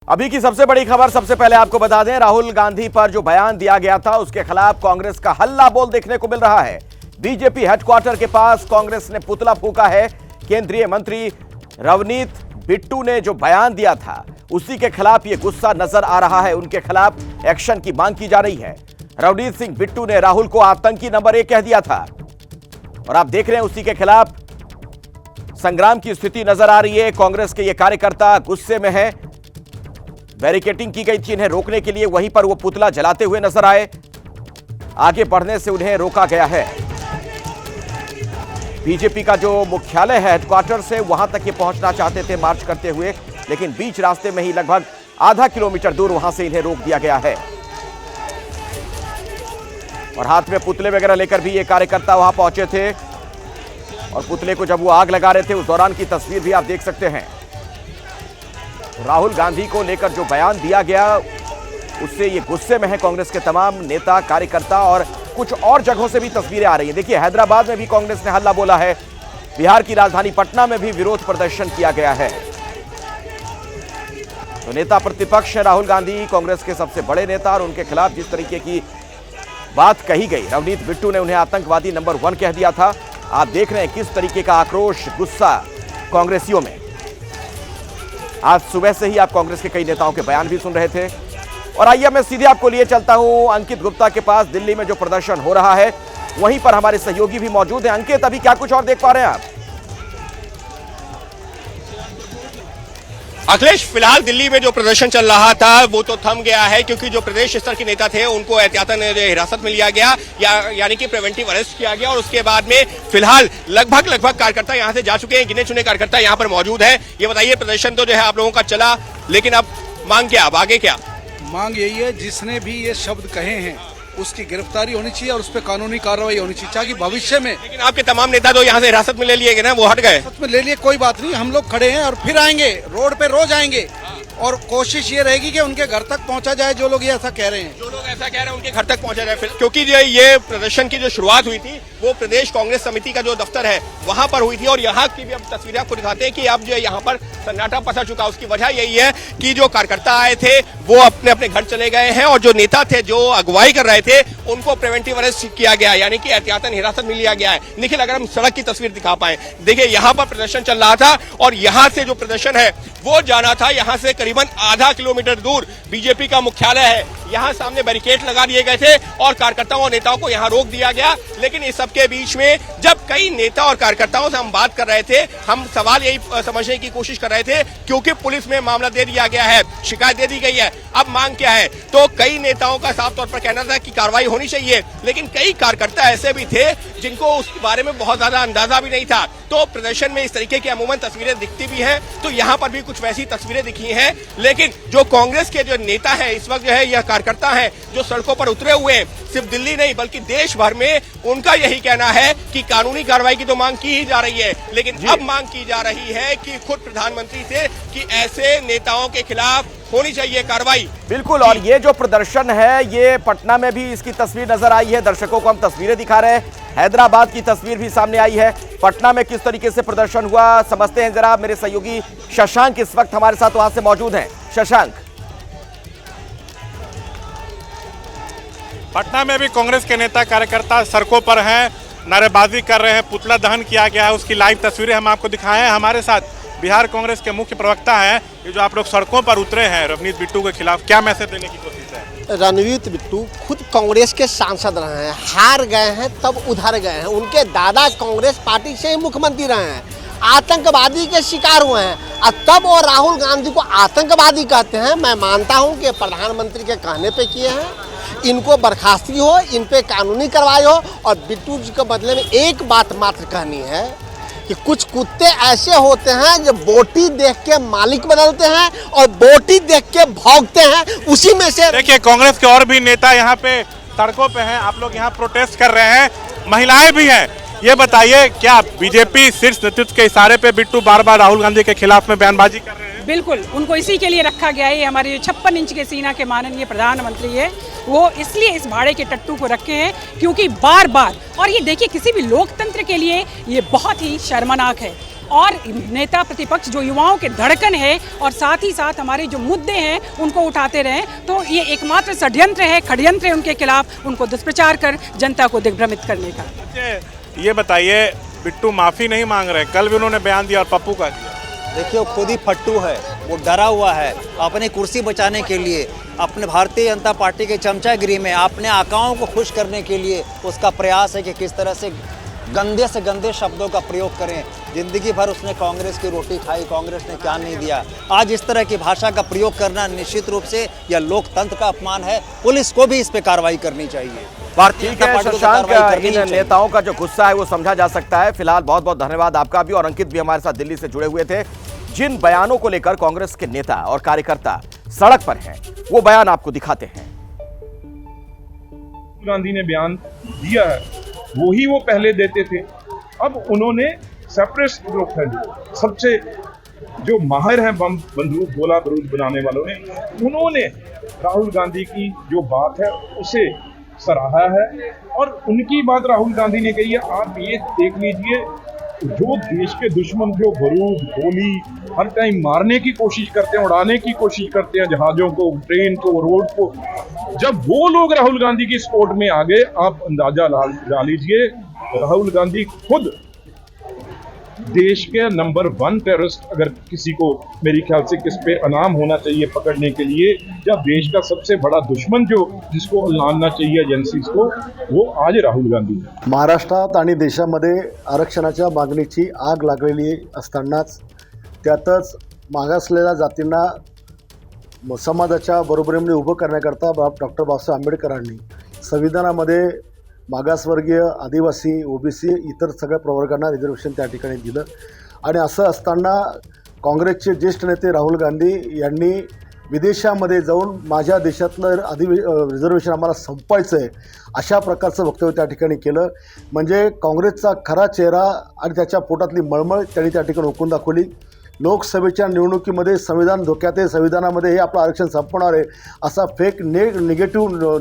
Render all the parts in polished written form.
अभी की सबसे बड़ी खबर सबसे पहले आपको बता दें, राहुल गांधी पर जो बयान दिया गया था उसके खिलाफ कांग्रेस का हल्ला बोल देखने को मिल रहा है। बीजेपी हेडक्वार्टर के पास कांग्रेस ने पुतला फूंका है। केंद्रीय मंत्री रवनीत बिट्टू ने जो बयान दिया था उसी के खिलाफ यह गुस्सा नजर आ रहा है। उनके खिलाफ एक्शन की मांग की जा रही है। रवनीत सिंह बिट्टू ने राहुल को आतंकी नंबर 1 कह दिया था और आप देख रहे हैं उसी के खिलाफ संग्राम की स्थिति नजर आ रही है। कांग्रेस के ये कार्यकर्ता गुस्से में है। बैरिकेडिंग की गई थी इन्हें रोकने के लिए, वहीं पर वो पुतला जलाते हुए नजर आए। आगे बढ़ने से उन्हें रोका गया है। बीजेपी का जो मुख्यालय है हेडक्वार्टर से वहां तक ये पहुंचना चाहते थे मार्च करते हुए, लेकिन बीच रास्ते में ही लगभग आधा किलोमीटर दूर वहां से इन्हें रोक दिया गया है। और हाथ में पुतले वगैरह लेकर भी ये कार्यकर्ता वहां पहुंचे थे और पुतले को जब वो आग लगा रहे थे उस दौरान की तस्वीर भी आप देख सकते हैं। राहुल गांधी को लेकर जो बयान दिया गया उससे ये गुस्से में है कांग्रेस के तमाम नेता कार्यकर्ता और कुछ और जगहों से भी तस्वीरें आ रही हैं। देखिए हैदराबाद में भी कांग्रेस ने हल्ला बोला है। बिहार की राजधानी पटना में भी विरोध प्रदर्शन किया गया है। तो नेता प्रतिपक्ष राहुल गांधी कांग्रेस के सबसे बड़े नेता और उनके खिलाफ जिस तरीके की बात कही गई, रवनीत बिट्टू ने उन्हें आतंकवादी नंबर 1 कह दिया था। आप देख रहे हैं किस तरीके का आक्रोश गुस्सा कांग्रेसियों में। आज सुबह से ही आप कांग्रेस के कई नेताओं के बयान भी सुन रहे थे। और आइए मैं सीधे आपको लिए चलता हूं अंकित गुप्ता के पास। दिल्ली में जो प्रदर्शन हो रहा है वहीं पर हमारे सहयोगी भी मौजूद हैं। अंकित, अभी क्या कुछ और देख पा रहे हैं आप? अखिलेश, फिलहाल दिल्ली में जो प्रदर्शन चल रहा था वो तो थम गया है, क्योंकि जो प्रदेश स्तर के नेता थे उनको एहतियातन हिरासत में लिया गया यानी कि प्रिवेंटिव अरेस्ट किया गया। और उसके बाद में फिलहाल लगभग कार्यकर्ता यहां से जा चुके हैं। गिने चुने कार्यकर्ता यहां पर मौजूद है। ये बताइए, प्रदर्शन तो जो है आप लोगों का चला, लेकिन अब मांग क्या, अब आगे क्या? मांग यही है, जिसने भी ये शब्द कहे हैं उसकी गिरफ्तारी होनी चाहिए और उस पर कानूनी कार्रवाई होनी चाहिए, ताकि भविष्य में। लेकिन आपके तमाम नेता तो यहाँ से हिरासत में ले लिए गए ना, वो हट गए। हिरासत में ले लिए, कोई बात नहीं, हम लोग खड़े हैं और फिर आएंगे, रोड पे रोज आएंगे और कोशिश ये रहेगी कि उनके घर तक पहुंचा जाए। जो लोग ये ऐसा कह रहे हैं, जो लोग ऐसा कह रहे हैं उनके घर तक पहुंचा जाए, क्योंकि ये प्रदर्शन की जो शुरुआत हुई थी वो प्रदेश कांग्रेस समिति का जो दफ्तर है वहां पर हुई थी। और यहाँ की भी अब तस्वीरें आपको दिखाते हैं कि अब जो यहाँ पर सन्नाटा पसर चुका। उसकी वजह यही है कि जो कार्यकर्ता आए थे वो अपने अपने घर चले गए हैं और जो नेता थे जो अगुवाई कर रहे थे उनको प्रिवेंटिव अरेस्ट किया गया, यानी कि एहतियातन हिरासत में लिया गया है। निखिल, अगर हम सड़क की तस्वीर दिखा पाए, देखिए यहाँ पर प्रदर्शन चल रहा था और यहाँ से जो प्रदर्शन है वो जाना था, यहाँ से करीबन आधा किलोमीटर दूर बीजेपी का मुख्यालय है। यहाँ सामने बैरिकेड लगा दिए गए थे और कार्यकर्ताओं और नेताओं को यहाँ रोक दिया गया। लेकिन इस सबके बीच में जब कई नेता और कार्यकर्ताओं से हम बात कर रहे थे, हम सवाल यही समझने की कोशिश कर रहे थे, क्योंकि पुलिस में मामला दे दिया गया है, शिकायत दे दी गई है, अब मांग क्या है? तो कई नेताओं का साफ तौर पर कहना था कि कार्रवाई होनी चाहिए, लेकिन कई कार्यकर्ता ऐसे भी थे जिनको उस बारे में बहुत ज्यादा अंदाजा भी नहीं था। तो प्रदर्शन में इस तरीके की अमूमन तस्वीरें दिखती भी हैं, तो यहाँ पर भी कुछ वैसी तस्वीरें दिखी हैं। लेकिन जो कांग्रेस के जो नेता है इस वक्त जो है यह कार्यकर्ता है जो सड़कों पर उतरे हुए हैं, सिर्फ दिल्ली नहीं बल्कि देश भर में, उनका यही कहना है कि कानूनी कार्रवाई की तो मांग की ही जा रही है, लेकिन अब मांग की जा रही है कि खुद प्रधानमंत्री से कि ऐसे नेताओं के खिलाफ होनी चाहिए कार्रवाई। बिल्कुल। और ये जो प्रदर्शन है ये पटना में भी इसकी तस्वीर नजर आई है। दर्शकों को हम तस्वीरें दिखा रहे हैं। हैदराबाद की तस्वीर भी सामने आई है। पटना में किस तरीके से प्रदर्शन हुआ समझते हैं जरा। मेरे सहयोगी शशांक इस वक्त हमारे साथ वहां से मौजूद हैं। शशांक, पटना में भी कांग्रेस के नेता कार्यकर्ता सड़कों पर हैं, नारेबाजी कर रहे हैं, पुतला दहन किया गया है, उसकी लाइव तस्वीरें हम आपको दिखाए हैं। हमारे साथ बिहार कांग्रेस के मुख्य प्रवक्ता हैं। ये जो आप लोग सड़कों पर उतरे हैं रवनीत बिट्टू के खिलाफ, क्या मैसेज देने की कोशिश है? रवनीत बिट्टू खुद कांग्रेस के सांसद रहे हैं, हार गए हैं तब उधर गए हैं। उनके दादा कांग्रेस पार्टी से ही मुख्यमंत्री रहे हैं, आतंकवादी के शिकार हुए हैं और तब वो राहुल गांधी को आतंकवादी कहते हैं। मैं मानता हूं कि प्रधानमंत्री के कहने पे किए हैं। इनको बर्खास्ती हो, इन पे कानूनी कार्रवाई हो। और बिट्टू जी के बदले में एक बात मात्र कहनी है कि कुछ कुत्ते ऐसे होते हैं जो बोटी देख के मालिक बदलते हैं और बोटी देख के भौंकते हैं, उसी में से। देखिए कांग्रेस के और भी नेता यहाँ पे सड़कों पे हैं, आप लोग यहाँ प्रोटेस्ट कर रहे हैं, महिलाएं भी हैं। ये बताइए, क्या बीजेपी शीर्ष नेतृत्व के इशारे पे बिट्टू बार बार राहुल गांधी के खिलाफ में बयानबाजी कर रहे हैं? बिल्कुल, उनको इसी के लिए रखा गया है। हमारे 56 इंच के सीना के माननीय प्रधानमंत्री है, वो इसलिए इस भाड़े के टट्टू को रखे हैं क्योंकि बार बार, और ये देखिए किसी भी लोकतंत्र के लिए ये बहुत ही शर्मनाक है। और नेता प्रतिपक्ष जो युवाओं के धड़कन है और साथ ही साथ हमारे जो मुद्दे हैं उनको उठाते रहें, तो ये एकमात्र षड्यंत्र है, षड्यंत्र है उनके खिलाफ, उनको दुष्प्रचार कर जनता को दिग्भ्रमित करने का। ये बताइए, बिट्टू माफी नहीं मांग रहे, कल भी उन्होंने बयान दिया और पप्पू का दिया। देखिए, वो खुद ही फट्टू है, वो डरा हुआ है अपनी कुर्सी बचाने के लिए, अपने भारतीय जनता पार्टी के चमचागिरी में अपने आकाओं को खुश करने के लिए उसका प्रयास है कि किस तरह से गंदे शब्दों का प्रयोग करें। जिंदगी भर उसने कांग्रेस की रोटी खाई, कांग्रेस ने क्या नहीं दिया। आज इस तरह की भाषा का प्रयोग करना निश्चित रूप से यह लोकतंत्र का अपमान है। पुलिस को भी इस पे कार्रवाई करनी चाहिए। भारतीय जनता पार्टी को कार्रवाई करनी चाहिए। नेताओं का जो गुस्सा है वो समझा जा सकता है। फिलहाल बहुत बहुत धन्यवाद आपका भी, और अंकित भी हमारे साथ दिल्ली से जुड़े हुए थे। जिन बयानों को लेकर कांग्रेस के नेता और कार्यकर्ता सड़क पर हैं, वो बयान आपको दिखाते हैं। गांधी ने बयान दिया है, वही वो पहले देते थे। अब उन्होंने सेपरेट ग्रुप है, सबसे जो माहिर हैं बम बंदूक गोला बारूद बनाने वालों ने, उन्होंने राहुल गांधी की जो बात है उसे सराहा है। और उनकी बात राहुल गांधी ने कही है। आप ये देख लीजिए, जो देश के दुश्मन जो बारूद गोली हर टाइम मारने की कोशिश करते हैं, उड़ाने की कोशिश करते हैं, जहाजों को, ट्रेन को, रोड को, जब वो लोग राहुल गांधी की सपोर्ट में आ गए, आप अंदाजा लगा लीजिए, राहुल गांधी खुद देश के नंबर 1 टेररिस्ट, अगर किसी को मेरे ख्याल से किस पे इनाम होना चाहिए पकड़ने के लिए, या देश का सबसे बड़ा दुश्मन जो जिसको लानना चाहिए एजेंसीज को, वो आज राहुल गांधी है। महाराष्ट्रात आणि देशामध्ये आरक्षणाच्या मागणीची आग लागलेली असतानाच त्यातच मागासलेल्या जातींना समाजाच्या बरोबरीने उभं करण्याकरता डॉक्टर बाबासाहेब आंबेडकरांनी संविधानामध्ये मागासवर्गीय, आदिवासी, ओबीसी इतर सगळ्या प्रवर्गांना रिझर्वेशन त्या ठिकाणी दिलं। आणि असं असताना काँग्रेसचे ज्येष्ठ नेते राहुल गांधी यांनी विदेशामध्ये जाऊन माझ्या देशातलं रिझर्वेशन आम्हाला संपवायचं आहे अशा प्रकारचं वक्तव्य त्या ठिकाणी केलं। म्हणजे काँग्रेसचा खरा चेहरा आणि त्याच्या पोटातली मळमळ त्यांनी त्या ठिकाणी ओकून दाखवली। लोकसभेच्या निवडणुकीमध्ये संविधान धोक्यात आहे, संविधानामध्ये हे आपलं आरक्षण संपवणार आहे असा फेक निगेटिव्ह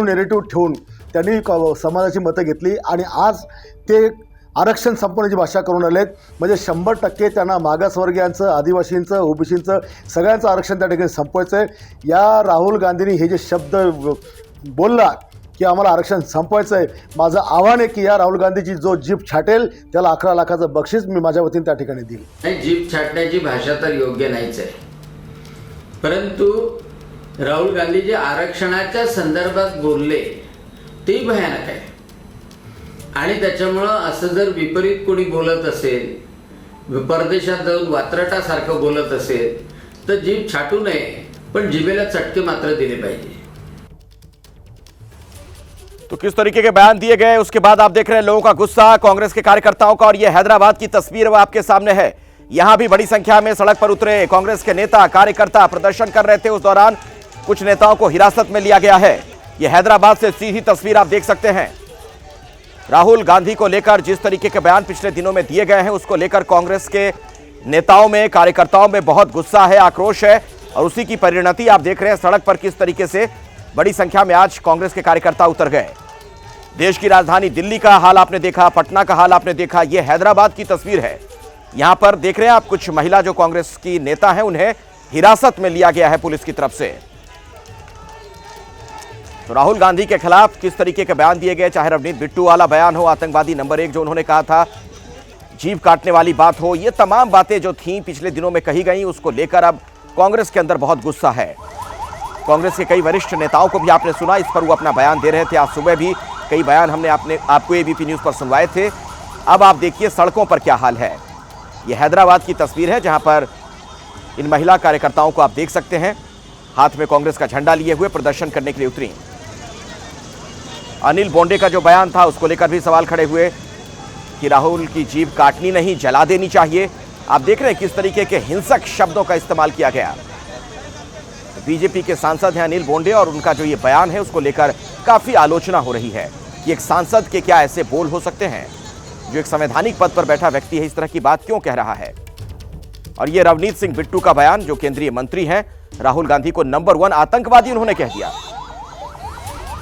नेरेटिव्ह ठेवून त्यांनी समाजाची मतं घेतली आणि आज ते आरक्षण संपवण्याची भाषा करून आलेत। म्हणजे 100% त्यांना मागासवर्गीयांचं, आदिवासींचं, ओबीसींचं सगळ्यांचं आरक्षण त्या ठिकाणी संपवायचं आहे। या राहुल गांधींनी हे जे शब्द बोलला की आम्हाला आरक्षण संपवायचं आहे, माझं आव्हान आहे की या राहुल गांधीची जो जीभ छाटेल त्याला 11 लाखाचं बक्षीस मी माझ्या वतीने त्या ठिकाणी देईल। नाही, जीभ छाटण्याची भाषा तर योग्य नाहीच आहे, परंतु राहुल गांधी जे आरक्षणाच्या संदर्भात बोलले ते भयानक आहे। आणि त्याच्यामुळं असं जर विपरीत कोणी बोलत असेल, परदेशात जाऊन वात्रटासारखं बोलत असेल तर जीभ छाटू नये, पण जिभेला चटके मात्र दिले पाहिजे। तो किस तरीके के बयान दिए गए, उसके बाद आप देख रहे हैं लोगों का गुस्सा, कांग्रेस के कार्यकर्ताओं का। और ये हैदराबाद की तस्वीर वो आपके सामने है। यहां भी बड़ी संख्या में सड़क पर उतरे कांग्रेस के नेता कार्यकर्ता प्रदर्शन कर रहे थे। उस दौरान कुछ नेताओं को हिरासत में लिया गया है। यह हैदराबाद से सीधी तस्वीर आप देख सकते हैं। राहुल गांधी को लेकर जिस तरीके के बयान पिछले दिनों में दिए गए हैं, उसको लेकर कांग्रेस के नेताओं में, कार्यकर्ताओं में बहुत गुस्सा है, आक्रोश है। और उसी की परिणति आप देख रहे हैं सड़क पर किस तरीके से बड़ी संख्या में आज कांग्रेस के कार्यकर्ता उतर गए। देश की राजधानी दिल्ली का हाल आपने देखा, पटना का हाल आपने देखा, यह हैदराबाद की तस्वीर है। यहां पर देख रहे हैं आप कुछ महिला जो कांग्रेस की नेता हैं, उन्हें हिरासत में लिया गया है पुलिस की तरफ से। तो राहुल गांधी के खिलाफ किस तरीके के बयान दिए गए, चाहे रवनीत बिट्टू वाला बयान हो, आतंकवादी नंबर 1 जो उन्होंने कहा था, जीभ काटने वाली बात हो, ये तमाम बातें जो थीं पिछले दिनों में कही गई, उसको लेकर अब कांग्रेस के अंदर बहुत गुस्सा है। कांग्रेस के कई वरिष्ठ नेताओं को भी आपने सुना, इस पर वो अपना बयान दे रहे थे। आज सुबह भी कई बयान हमने आपको एबीपी न्यूज़ पर सुनवाए थे। अब आप देखिए सड़कों पर क्या हाल है। यह हैदराबाद की तस्वीर है जहां पर इन महिला कार्यकर्ताओं को आप देख सकते हैं, हाथ में कांग्रेस का झंडा लिए हुए प्रदर्शन करने के लिए उतरी। अनिल बोंडे का जो बयान था उसको लेकर भी सवाल खड़े हुए कि राहुल की जीभ काटनी नहीं, जला देनी चाहिए। आप देख रहे हैं किस तरीके के हिंसक शब्दों का इस्तेमाल किया गया। बीजेपी के सांसद हैं अनिल बोंडे, और उनका जो ये बयान है उसको लेकर काफी आलोचना हो रही है कि एक सांसद के क्या ऐसे बोल हो सकते हैं, जो एक संवैधानिक पद पर बैठा व्यक्ति है इस तरह की बात क्यों कह रहा है। और ये रवनीत सिंह बिट्टू का बयान, जो केंद्रीय मंत्री हैं, राहुल गांधी को नंबर 1 आतंकवादी उन्होंने कह दिया।